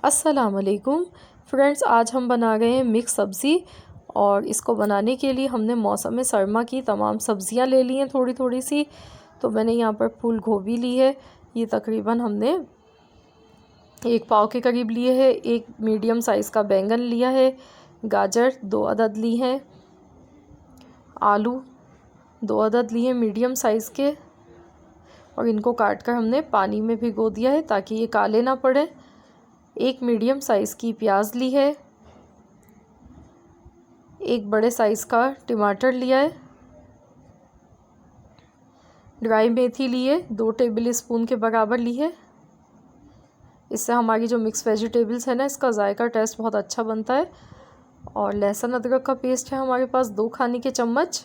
अस्सलाम वालेकुम फ्रेंड्स, आज हम बना रहे हैं मिक्स सब्ज़ी। और इसको बनाने के लिए हमने मौसम सरमा की तमाम सब्ज़ियां ले ली हैं थोड़ी थोड़ी सी। तो मैंने यहाँ पर फूल गोभी ली है, ये तकरीबन हमने 1 पाव के करीब लिए है। एक मीडियम साइज़ का बैंगन लिया है, गाजर 2 अदद ली हैं, आलू 2 अदद लिए मीडियम साइज़ के, और इनको काट कर हमने पानी में भिगो दिया है ताकि ये काले ना पड़े। एक मीडियम साइज़ की प्याज ली है, एक बड़े साइज़ का टमाटर लिया है, ड्राई मेथी ली है 2 टेबल स्पून के बराबर ली है। इससे हमारी जो मिक्स वेजिटेबल्स है ना, इसका जायका टेस्ट बहुत अच्छा बनता है। और लहसुन अदरक का पेस्ट है हमारे पास 2 खाने के चम्मच,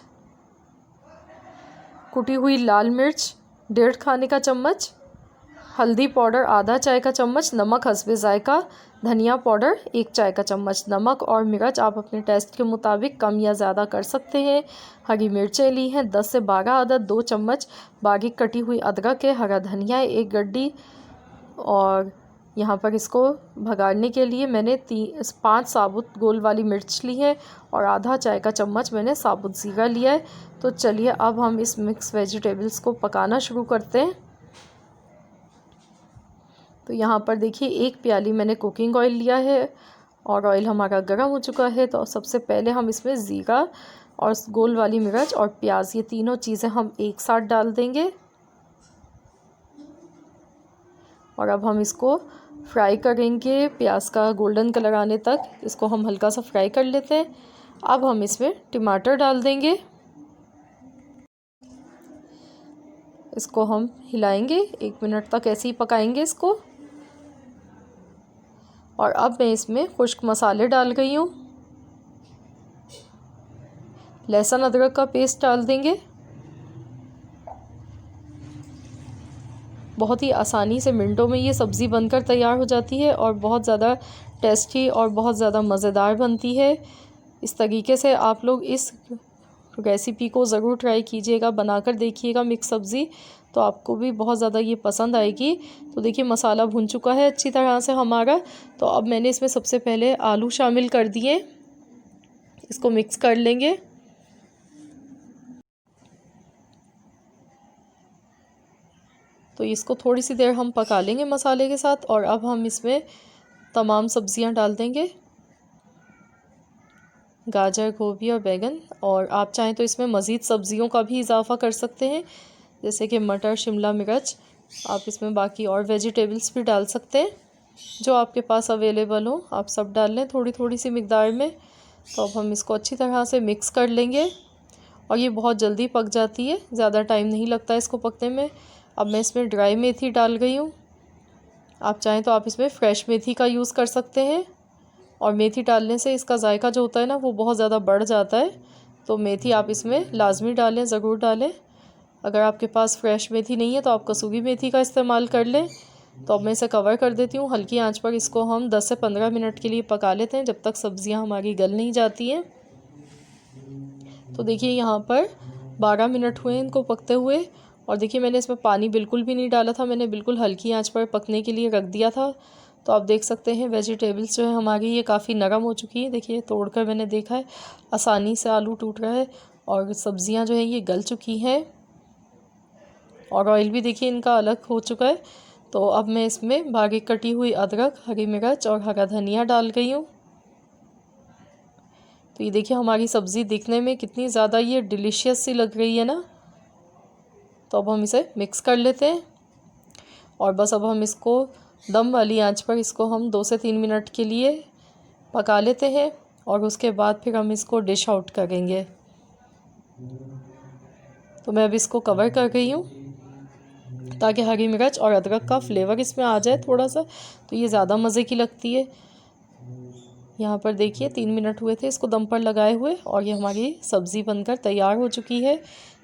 कुटी हुई लाल मिर्च 1.5 खाने का चम्मच, हल्दी पाउडर आधा चाय का चम्मच, नमक हस्बे जायका, धनिया पाउडर 1 चाय का चम्मच। नमक और मिर्च आप अपने टेस्ट के मुताबिक कम या ज़्यादा कर सकते हैं। हरी मिर्चें ली हैं 10 से 12 अदद, 2 चम्मच बारीक कटी हुई अदरक है, हरा धनिया 1 गड्डी। और यहाँ पर इसको भगाड़ने के लिए मैंने 5 साबुत गोल वाली मिर्च ली है और आधा चाय का चम्मच मैंने साबुत ज़ीरा लिया है। तो चलिए अब हम इस मिक्स वेजिटेबल्स को पकाना शुरू करते हैं। तो यहाँ पर देखिए 1 प्याली मैंने कुकिंग ऑयल लिया है और ऑयल हमारा गर्म हो चुका है। तो सबसे पहले हम इसमें ज़ीरा और गोल वाली मिर्च और प्याज, ये तीनों चीज़ें हम एक साथ डाल देंगे। और अब हम इसको फ्राई करेंगे, प्याज का गोल्डन कलर आने तक इसको हम हल्का सा फ्राई कर लेते हैं। अब हम इसमें टमाटर डाल देंगे, इसको हम हिलाएंगे 1 मिनट तक, ऐसे ही पकाएंगे इसको। और अब मैं इसमें खुश्क मसाले डाल गई हूँ, लहसुन अदरक का पेस्ट डाल देंगे। बहुत ही आसानी से मिनटों में ये सब्ज़ी बनकर तैयार हो जाती है और बहुत ज़्यादा टेस्टी और बहुत ज़्यादा मज़ेदार बनती है। इस तरीके से आप लोग इस रेसिपी को ज़रूर ट्राई कीजिएगा, बनाकर देखिएगा मिक्स सब्ज़ी, तो आपको भी बहुत ज़्यादा ये पसंद आएगी। तो देखिए मसाला भुन चुका है अच्छी तरह से हमारा। तो अब मैंने इसमें सबसे पहले आलू शामिल कर दिए, इसको मिक्स कर लेंगे। तो इसको थोड़ी सी देर हम पका लेंगे मसाले के साथ। और अब हम इसमें तमाम सब्ज़ियां डाल देंगे, गाजर, गोभी और बैंगन। और आप चाहें तो इसमें मज़ीद सब्ज़ियों का भी इजाफ़ा कर सकते हैं, जैसे कि मटर, शिमला मिर्च। आप इसमें बाकी और वेजिटेबल्स भी डाल सकते हैं, जो आपके पास अवेलेबल हो आप सब डाल लें थोड़ी थोड़ी सी मिकदार में। तो अब हम इसको अच्छी तरह से मिक्स कर लेंगे। और ये बहुत जल्दी पक जाती है, ज़्यादा टाइम नहीं लगता इसको पकने में। अब मैं इसमें ड्राई मेथी डाल गई हूँ, आप चाहें तो आप इसमें फ्रेश मेथी का यूज़ कर सकते हैं। और मेथी डालने से इसका जायका जो होता है ना, वो बहुत ज़्यादा बढ़ जाता है। तो मेथी आप इसमें लाजमी डालें, ज़रूर डालें। अगर आपके पास फ्रेश मेथी नहीं है तो आप कसूरी मेथी का इस्तेमाल कर लें। तो अब मैं इसे कवर कर देती हूँ, हल्की आंच पर इसको हम 10 से 15 मिनट के लिए पका लेते हैं, जब तक सब्ज़ियाँ हमारी गल नहीं जाती हैं। तो देखिए यहाँ पर 12 मिनट हुए इनको पकते हुए। और देखिए मैंने इसमें पानी बिल्कुल भी नहीं डाला था, मैंने बिल्कुल हल्की आंच पर पकने के लिए रख दिया था। तो आप देख सकते हैं वेजिटेबल्स जो है हमारी ये काफ़ी नरम हो चुकी है। देखिए तोड़कर मैंने देखा है, आसानी से आलू टूट रहा है और सब्ज़ियां जो है ये गल चुकी हैं। और ऑयल भी देखिए इनका अलग हो चुका है। तो अब मैं इसमें बारीक कटी हुई अदरक, हरी मिर्च और हरा धनिया डाल गई हूँ। तो ये देखिए हमारी सब्ज़ी दिखने में कितनी ज़्यादा ये डिलीशियस सी लग रही है ना। तो अब हम इसे मिक्स कर लेते हैं और बस अब हम इसको दम वाली आंच पर इसको हम 2 से 3 मिनट के लिए पका लेते हैं। और उसके बाद फिर हम इसको डिश आउट करेंगे। तो मैं अब इसको कवर कर गई हूँ ताकि हरी मिर्च और अदरक का फ्लेवर इसमें आ जाए थोड़ा सा, तो ये ज़्यादा मज़े की लगती है। यहाँ पर देखिए 3 मिनट हुए थे इसको दम पर लगाए हुए और ये हमारी सब्ज़ी बनकर तैयार हो चुकी है।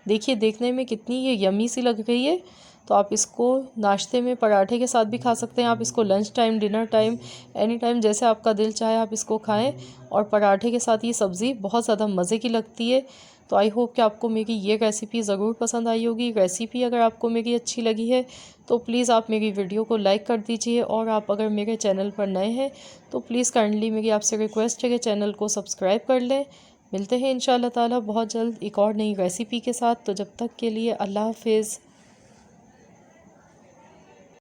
देखिए देखने में कितनी ये यमी सी लग रही है। तो आप इसको नाश्ते में पराठे के साथ भी खा सकते हैं, आप इसको lunch time, dinner time, any time जैसे आपका दिल चाहे आप इसको खाएं। और पराठे के साथ ये सब्ज़ी बहुत ज़्यादा मज़े की लगती है। तो तो आई होप कि आपको मेरी ये रेसिपी ज़रूर पसंद आई होगी। रेसिपी अगर आपको मेरी अच्छी लगी है तो प्लीज़ आप मेरी वीडियो को लाइक कर दीजिए, और आप अगर मेरे चैनल पर नए हैं तो प्लीज़ काइंडली मेरी आपसे रिक्वेस्ट है कि चैनल को सब्सक्राइब कर लें। मिलते हैं इंशाअल्लाह ताला बहुत जल्द एक और नई रेसिपी के साथ। तो जब तक के लिए अल्लाह हाफिज़।